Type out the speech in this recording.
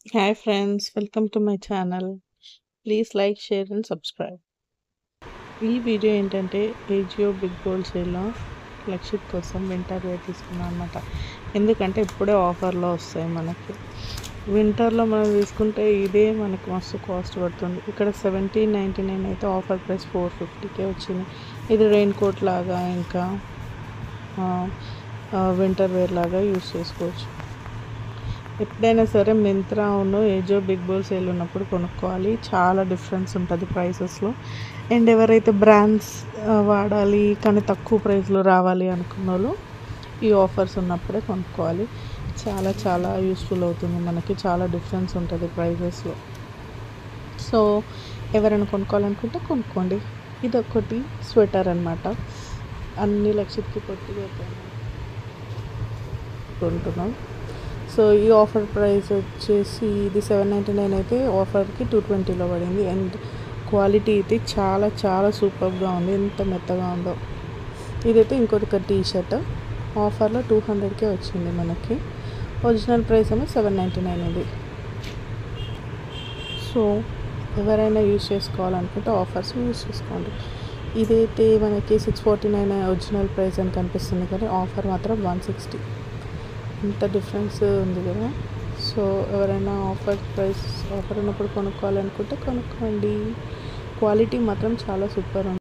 Hi friends, welcome to my channel. Please like, share and subscribe. ఈ video ఏంటంటే Ajio big బోల్ సేల్లో లక్షిత్ కోసం winter wear తీసుకున్నాను అనమాట. ఎందుకంటే ఇప్పుడే ఆఫర్లో వస్తాయి మనకి. వింటర్లో మనం తీసుకుంటే ఇదే మనకి మస్తు కాస్ట్ పడుతుంది. ఇక్కడ 1799 అయితే ఆఫర్ ప్రైస్ 450కే వచ్చింది. ఇది రెయిన్ కోట్ లాగా ఇంకా వింటర్ వేర్ లాగా యూస్ చేసుకోవచ్చు. ఎప్పుడైనా సరే మింత్రా ఏజియో బిగ్ బోల్ సేల్ ఉన్నప్పుడు కొనుక్కోవాలి. చాలా డిఫరెన్స్ ఉంటుంది ప్రైసెస్లో. అండ్ ఎవరైతే బ్రాండ్స్ వాడాలి కానీ తక్కువ ప్రైస్లో రావాలి అనుకున్న వాళ్ళు ఈ ఆఫర్స్ ఉన్నప్పుడే కొనుక్కోవాలి. చాలా చాలా యూస్ఫుల్ అవుతుంది మనకి. చాలా డిఫరెన్స్ ఉంటుంది ప్రైజెస్లో. సో ఎవరైనా కొనుక్కోవాలనుకుంటే కొనుక్కోండి. ఇదొకటి స్వెటర్ అనమాట. అన్ని లక్షకి పొట్టిగా కొంటున్నాం. సో ఈ ఆఫర్ ప్రైస్ వచ్చేసి ఇది 799 అయితే ఆఫర్కి 220లో పడింది. అండ్ క్వాలిటీ అయితే చాలా చాలా సూపర్గా ఉంది. ఎంత మెత్తగా ఉందో. ఇదైతే ఇంకొక టీ షర్ట్ ఆఫర్లో 200కే వచ్చింది మనకి. ఒరిజినల్ ప్రైస్ ఏమో 799 ఇది. సో ఎవరైనా యూజ్ చేసుకోవాలనుకుంటే ఆఫర్స్ యూజ్ చేసుకోండి. ఇదైతే మనకి 649 ఒరిజినల్ ప్రైస్ అని కనిపిస్తుంది కానీ ఆఫర్ మాత్రం 160. ఇంత డిఫరెన్స్ ఉంది కదా. సో ఎవరైనా ఆఫర్ ఉన్నప్పుడు కొనుక్కోవాలనుకుంటే కొనుక్కోండి. క్వాలిటీ మాత్రం చాలా సూపర్ ఉంది.